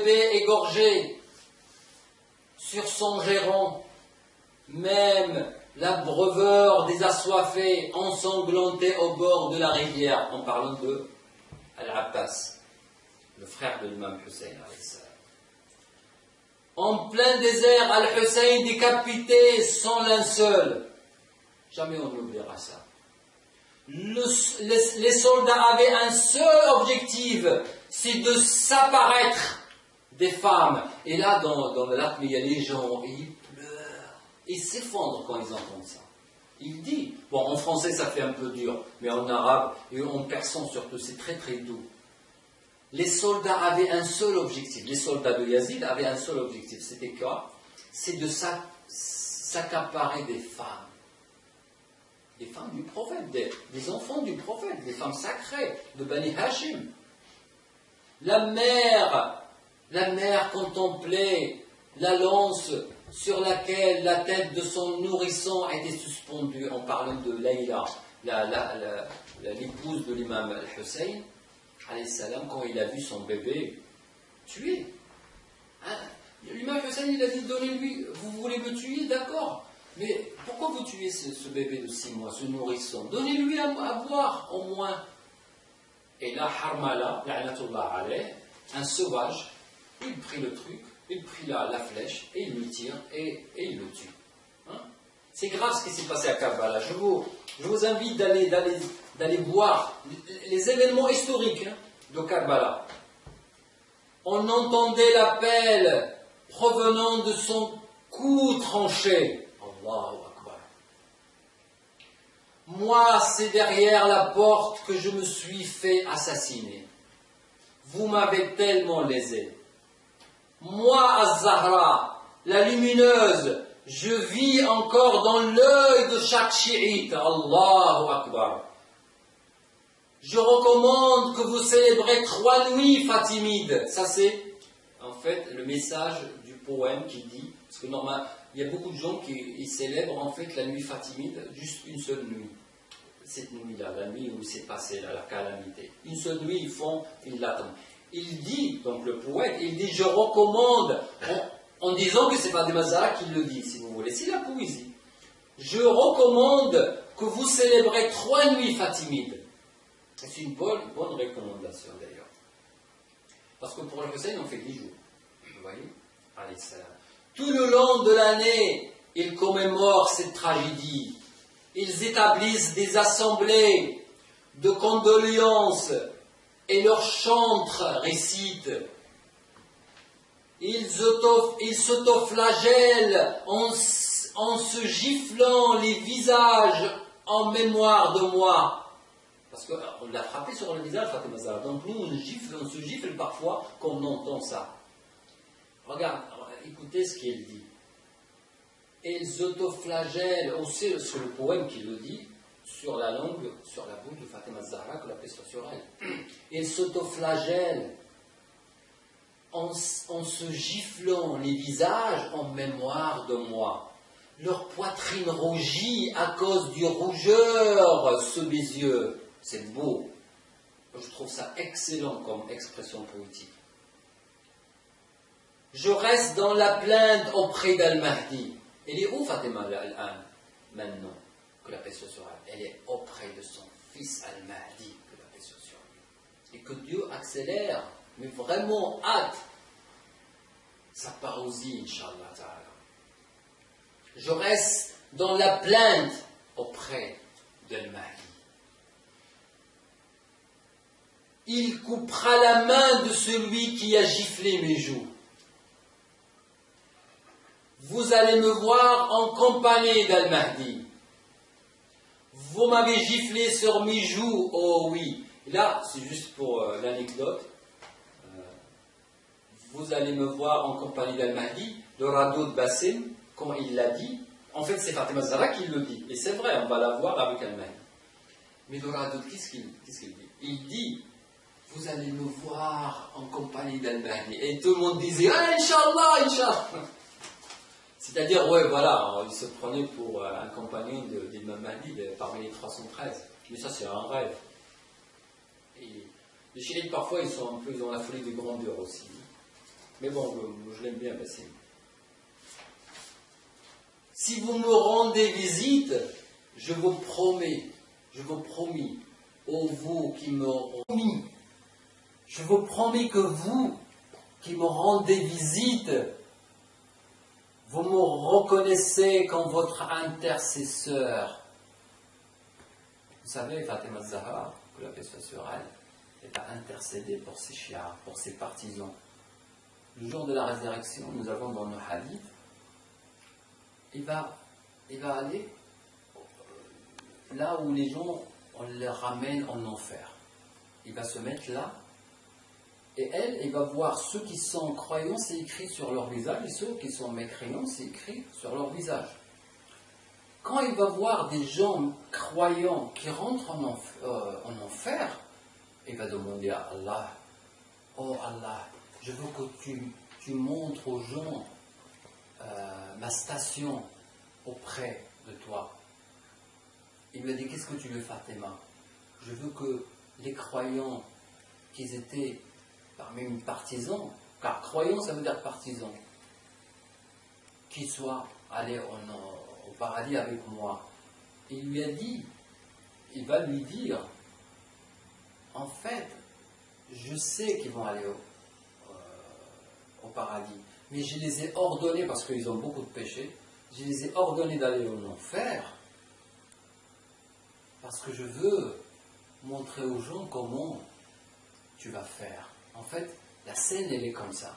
bébé égorgé sur son géron, même l'abreuveur des assoiffés ensanglanté au bord de la rivière, en parlant de Al-Abbas, le frère de l'imam Hussein. En plein désert, Al-Hussein décapité sans linceul. Jamais on n'oubliera ça. Les soldats avaient un seul objectif, c'est de s'apparaître des femmes. Et là, dans le lac, il y a les gens, et ils pleurent, ils s'effondrent quand ils entendent ça. Il dit, bon, en français ça fait un peu dur, mais en arabe et en persan surtout, c'est très très doux. Les soldats avaient un seul objectif, les soldats de Yazid avaient un seul objectif, c'était quoi? C'est de s'accaparer des femmes. Des femmes du prophète, des enfants du prophète, des femmes sacrées de Bani Hashim. La mère contemplait la lance sur laquelle la tête de son nourrisson était suspendue, en parlant de Layla, l'épouse de l'imam Al-Hussein, quand il a vu son bébé tué. Hein? L'imam Hussein, il a dit, donnez-lui, vous voulez me tuer, d'accord, mais pourquoi vous tuez ce bébé de 6 mois, ce nourrisson? Donnez-lui à boire, au moins. Et là, Harmala, la'natullah alayh, un sauvage, il prit le truc, il prit la flèche, et il le tire, et il le tue. Hein? C'est grave ce qui s'est passé à Karbala. Je vous invite d'aller voir les événements historiques, hein, de Karbala. On entendait l'appel provenant de son cou tranché. Allahu Akbar. Moi, c'est derrière la porte que je me suis fait assassiner. Vous m'avez tellement lésé. Moi, Az-Zahra, la lumineuse, je vis encore dans l'œil de chaque chiite. Allahu Akbar. Je recommande que vous célébrez 3 nuits fatimides. Ça, c'est en fait le message du poème qui dit, parce que normalement, il y a beaucoup de gens qui célèbrent en fait la nuit fatimide juste une seule nuit. Cette nuit-là, la nuit où s'est passée la calamité. Une seule nuit, ils l'attendent. Il dit, donc le poète, il dit, je recommande, en disant que ce n'est pas des Mazara qui le dit, si vous voulez, c'est la poésie. Je recommande que vous célébrez 3 nuits fatimides. C'est une bonne recommandation d'ailleurs. Parce que pour le Hussein, on fait 10 jours. Vous voyez? Alayhi salam. Tout le long de l'année, ils commémorent cette tragédie. Ils établissent des assemblées de condoléances et leurs chantres récitent. Ils s'autoflagellent en se giflant les visages en mémoire de moi. Parce qu'on l'a frappé sur le visage, Fatima Zahra. Donc nous, on se gifle parfois quand on entend ça. Regarde, écoutez ce qu'il dit. Ils autoflagellent, on sait sur le poème qui le dit, sur la langue, sur la bouche de Fatima Zahra, que la paix soit sur elle. Ils s'autoflagellent en se giflant les visages en mémoire de moi. Leur poitrine rougit à cause du rougeur sous mes yeux. C'est beau. Je trouve ça excellent comme expression poétique. Je reste dans la plainte auprès d'Al-Mahdi. Elle est où Fatima al-An maintenant? Que la paix soit sur elle. Elle est auprès de son fils Al-Mahdi. Que la paix soit sur lui. Et que Dieu accélère, mais vraiment hâte sa parousie, Inch'Allah Ta'ala. Je reste dans la plainte auprès d'Al-Mahdi. Il coupera la main de celui qui a giflé mes joues. Vous allez me voir en compagnie d'Al-Mahdi. Vous m'avez giflé sur mes joues, oh oui. Là, c'est juste pour l'anecdote. Vous allez me voir en compagnie d'Al-Mahdi, le radeau de Bassim, comme il l'a dit. En fait, c'est Fatima Zahra qui le dit. Et c'est vrai, on va la voir avec Al-Mahdi. Mais le radeau, qu'est-ce qu'il dit? Il dit, vous allez me voir en compagnie d'Al-Mahdi. Et tout le monde disait, ah, Inch'Allah, Inch'Allah. C'est-à-dire, ouais, voilà, il se prenait pour un compagnon d'Imam Mahdi parmi les 313. Mais ça, c'est un rêve. Et les chiites, parfois, ils ont la folie de grandeur aussi. Mais bon, je l'aime bien, Bassim. Si vous me rendez visite, je vous promets, ô vous qui me promis, je vous promets que vous qui me rendez visite, vous me reconnaissez comme votre intercesseur. Vous savez, Fatima Zahra, que la paix soit sur elle, va intercéder pour ses chiens, pour ses partisans. Le jour de la résurrection, nous avons dans nos hadiths, il va aller là où les gens, on les ramène en enfer. Il va se mettre là, et elle va voir ceux qui sont croyants, c'est écrit sur leur visage, et ceux qui sont mécréants, c'est écrit sur leur visage. Quand il va voir des gens croyants qui rentrent en enfer, il va demander à Allah, oh Allah, je veux que tu montres aux gens ma station auprès de toi. Il lui a dit, qu'est-ce que tu veux, Fatima? Je veux que les croyants qui étaient parmi mes partisans, car croyants ça veut dire partisans, qui soient allés au paradis avec moi. Il lui a dit, il va lui dire, en fait, je sais qu'ils vont aller au paradis, mais je les ai ordonnés, parce qu'ils ont beaucoup de péchés, je les ai ordonnés d'aller en enfer, parce que je veux montrer aux gens comment tu vas faire. En fait, la scène, elle est comme ça.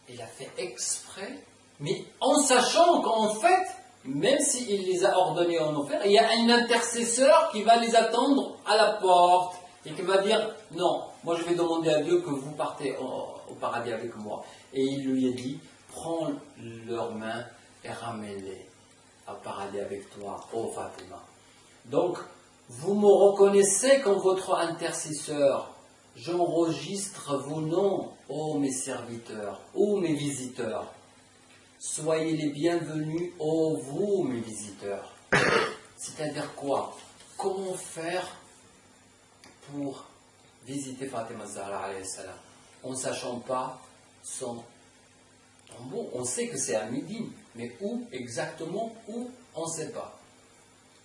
Il a fait exprès, mais en sachant qu'en fait, même s'il les a ordonnés en enfer, il y a un intercesseur qui va les attendre à la porte et qui va dire, non, moi je vais demander à Dieu que vous partez au paradis avec moi. Et il lui a dit, prends leurs mains et ramène-les au paradis avec toi, ô Fatima. Donc, vous me reconnaissez comme votre intercesseur. J'enregistre vos noms, ô mes serviteurs, ô mes visiteurs. Soyez les bienvenus, ô vous, mes visiteurs. C'est-à-dire quoi? Comment faire pour visiter Fatima Zahra alayhi salam en ne sachant pas son tombeau? On sait que c'est à Médine, mais où exactement? Où? On ne sait pas.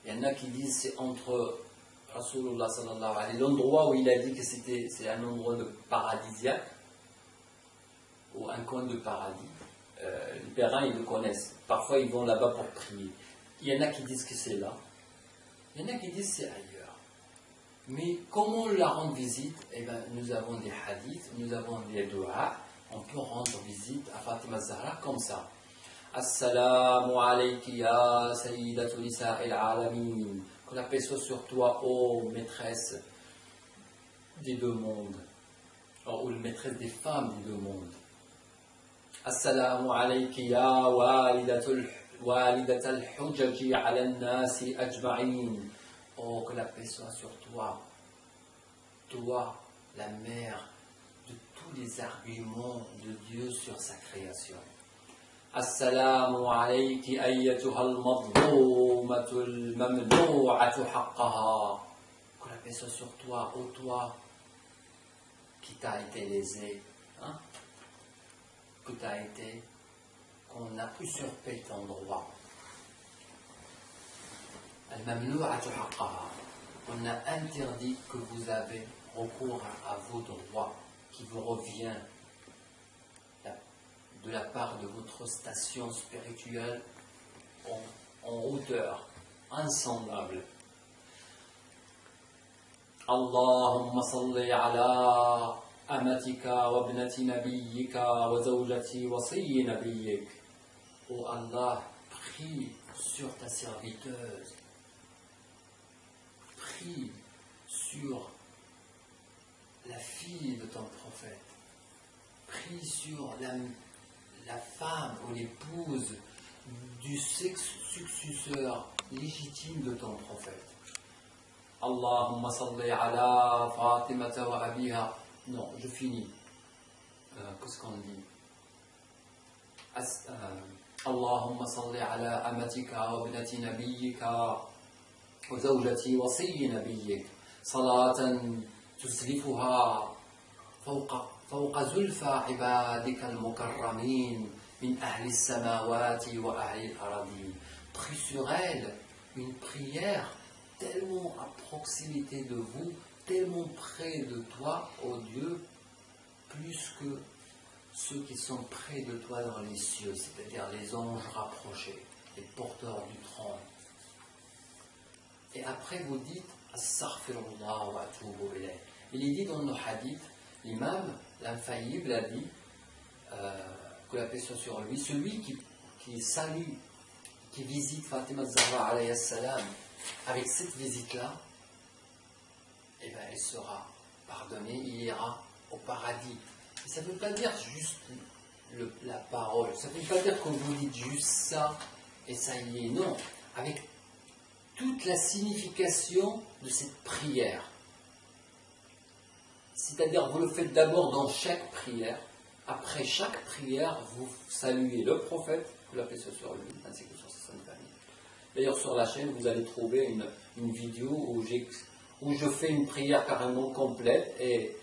Il y en a qui disent c'est entre Rasulullah sallallahu alayhi wa sallam, l'endroit où il a dit que c'est un endroit de paradisiaque, ou un coin de paradis. Les pèlerins, ils le connaissent. Parfois, ils vont là-bas pour prier. Il y en a qui disent que c'est là. Il y en a qui disent que c'est ailleurs. Mais comment la rendre visite? Eh bien, nous avons des hadiths, nous avons des doigts. On peut rendre visite à Fatima Zahra comme ça. Assalamu alayki ya sayyidatu nisa'il alamin. Que la paix soit sur toi, ô maîtresse des deux mondes. Ou maîtresse des femmes des deux mondes. Assalamu alayki ya walidatal hujaji ala nasi ajma'in. Oh, que la paix soit sur toi, toi, la mère de tous les arguments de Dieu sur sa création. Assalamu alayki ayyatuha al-madhumatu al-mamnu'atu haqqaha. Que la paix soit sur toi, ô toi, qui t'a été lésé, hein? Que t'as été, qu'on a usurpé ton droit. Al-mamnu'atu haqqaha. On a interdit que vous avez recours à vos droits qui vous revient de la part de votre station spirituelle en hauteur, insondable. Allahumma salli ala amatika wa ibnati nabiyyika wa zawjati wasiyyi nabiyyik. Oh Allah, prie sur ta serviteuse, prie sur la fille de ton prophète, prie sur la femme ou l'épouse du successeur légitime de ton prophète. Allahumma salli ala Fatimata wa abiha. Non, je finis. Qu'est-ce qu'on dit? Allahumma salli ala amatika wa ibnati nabiyyika wa zawjati wasiyyi nabiyyik salatan tusrifuha فوق زلفى عبادك المكرمين من أهل السماوات وأهل الأراضين. Prie sur elle une prière tellement à proximité de vous, tellement près de toi, ô Dieu, plus que ceux qui sont près de toi dans les cieux, c'est-à-dire les anges rapprochés, les porteurs du trône. Et après vous dites Astaghfirullah wa atubu ilayh. Il est dit dans nos hadiths, l'imam, l'infaillible, a dit que la paix soit sur lui, celui qui salue, qui visite Fatima Zahra alayhi salam, avec cette visite-là, eh ben, elle sera pardonnée, il ira au paradis. Et ça ne veut pas dire juste la parole, ça ne veut pas dire que vous dites juste ça et ça y est, non, avec toute la signification de cette prière. C'est-à-dire, vous le faites d'abord dans chaque prière, après chaque prière, vous saluez le prophète, que la paix soit sur lui, ainsi que sur sa sainte famille. D'ailleurs, sur la chaîne, vous allez trouver une vidéo où je fais une prière carrément complète et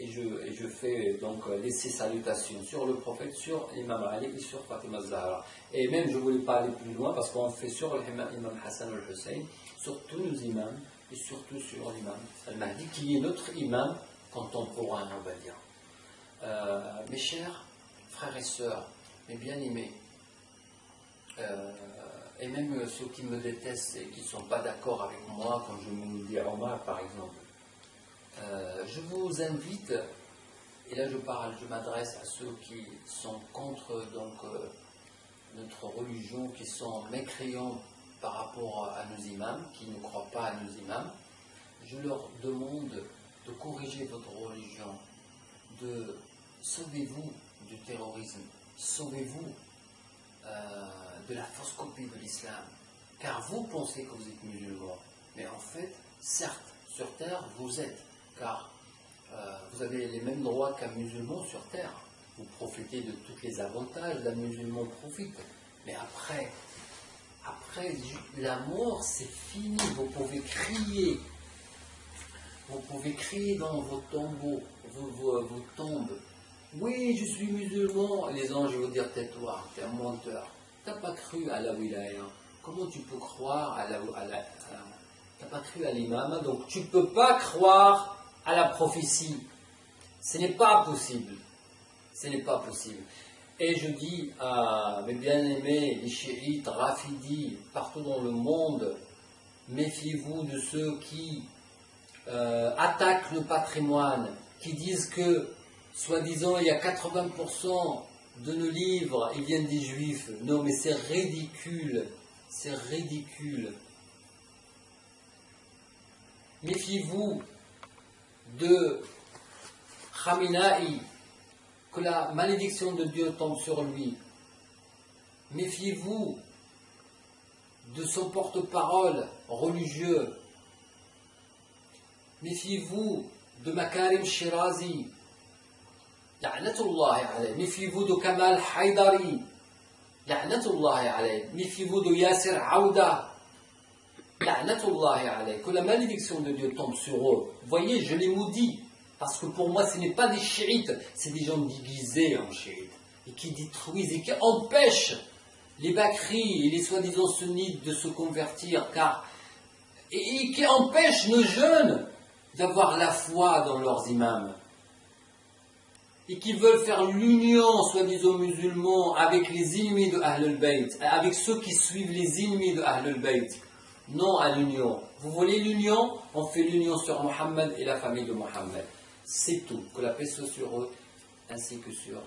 je fais donc ces salutations sur le prophète, sur l'imam Ali et sur Fatima Zahra. Et même, je ne voulais pas aller plus loin parce qu'on fait sur l'imam Hassan al-Hussein, sur tous nos imams et surtout sur l'imam al-Mahdi, qui est notre imam contemporain, on va dire. Mes chers frères et sœurs, mes bien-aimés, et même ceux qui me détestent et qui ne sont pas d'accord avec moi, comme je me dis à Omar par exemple, je vous invite, et là je m'adresse à ceux qui sont contre donc, notre religion, qui sont mécréants par rapport à nos imams, qui ne croient pas à nos imams, je leur demande de corriger votre religion, de sauvez-vous du terrorisme, sauvez-vous de la fausse copie de l'islam, car vous pensez que vous êtes musulmans, mais en fait, certes, sur terre, vous êtes, car vous avez les mêmes droits qu'un musulman sur terre, vous profitez de tous les avantages d'un musulman profite, mais après la mort, c'est fini, vous pouvez crier dans vos tombeaux, vos tombes. Oui, je suis musulman. Les anges vont dire tais-toi, t'es un menteur. T'as pas cru à la wilaya. Comment tu peux croire t'as pas cru à l'imam, donc tu peux pas croire à la prophétie. Ce n'est pas possible. Ce n'est pas possible. Et je dis à mes bien-aimés, les chiites, rafidis, partout dans le monde, méfiez-vous de ceux qui attaquent le patrimoine, qui disent que soi-disant, il y a 80% de nos livres, ils viennent des juifs. Non, mais c'est ridicule. C'est ridicule. Méfiez-vous de Khamenei, que la malédiction de Dieu tombe sur lui. Méfiez-vous de son porte-parole religieux. Méfiez-vous de Makarim Shirazi. La'natullahi alayhi. Méfiez-vous de Kamal Haïdari. La'natullahi alayhi. Méfiez-vous de Yasser Aouda. La'natullahi alayhi. Que la malédiction de Dieu tombe sur eux. Voyez, je les maudis. Parce que pour moi, ce n'est pas des chiites, c'est des gens déguisés en chiites. Et qui détruisent et qui empêchent les Bakri et les soi-disant sunnites de se convertir. Et qui empêchent nos jeunes d'avoir la foi dans leurs imams. Et qui veulent faire l'union, soi-disant musulmans, avec les ennemis de Ahlul Bayt, avec ceux qui suivent les ennemis de Ahlul Bayt. Non à l'union. Vous voulez l'union? On fait l'union sur Mohammed et la famille de Mohammed. C'est tout. Que la paix soit sur eux, ainsi que sur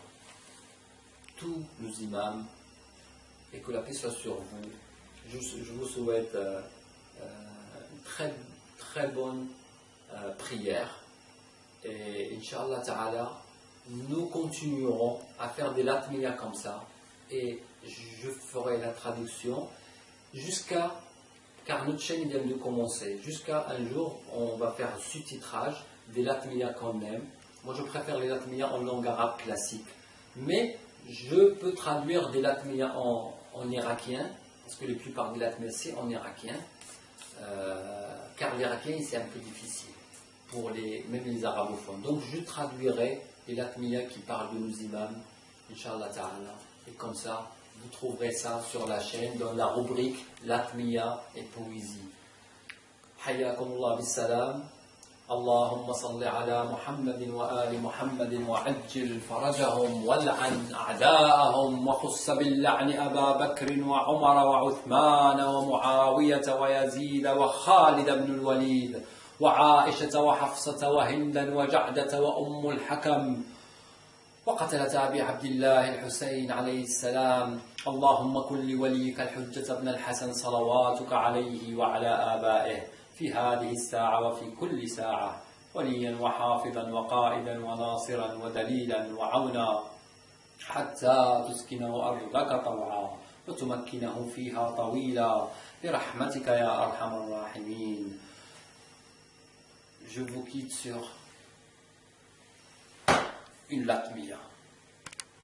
tous nos imams, et que la paix soit sur vous. Je vous souhaite une très, très bonne prière. Et Inch'Allah Ta'ala, nous continuerons à faire des latmiya comme ça, et je ferai la traduction car notre chaîne vient de commencer, jusqu'à un jour on va faire un sous-titrage des latmiya qu'on aime. Moi je préfère les latmiya en langue arabe classique, mais je peux traduire des latmiya en irakien, parce que la plupart des latmiya c'est en irakien, car l'irakien c'est un peu difficile. pour même les arabophones. Donc je traduirai les latmiya qui parlent de nos imams, Inch'Allah Ta'ala. Et comme ça, vous trouverez ça sur la chaîne dans la rubrique latmiya et poésie. Hayyakumullah bis-salam. اللهم صل على محمد وآل محمد وعجل فرجهم والعن أعداءهم وخص باللعن أبا بكر وعمر وعثمان ومعاوية ويزيد وخالد بن الوليد وعائشة وحفصة وهندا وجعدة وأم الحكم وقتلة أبي عبد الله الحسين عليه السلام. اللهم كن لوليك الحجة بن الحسن صلواتك عليه وعلى آبائه في هذه الساعة وفي كل ساعة وليا وحافظا وقائدا وناصرا ودليلا وعونا حتى تسكنه أرضك طوعا وتمكنه فيها طويلا برحمتك يا أرحم الراحمين. Je vous quitte sur une latmiya.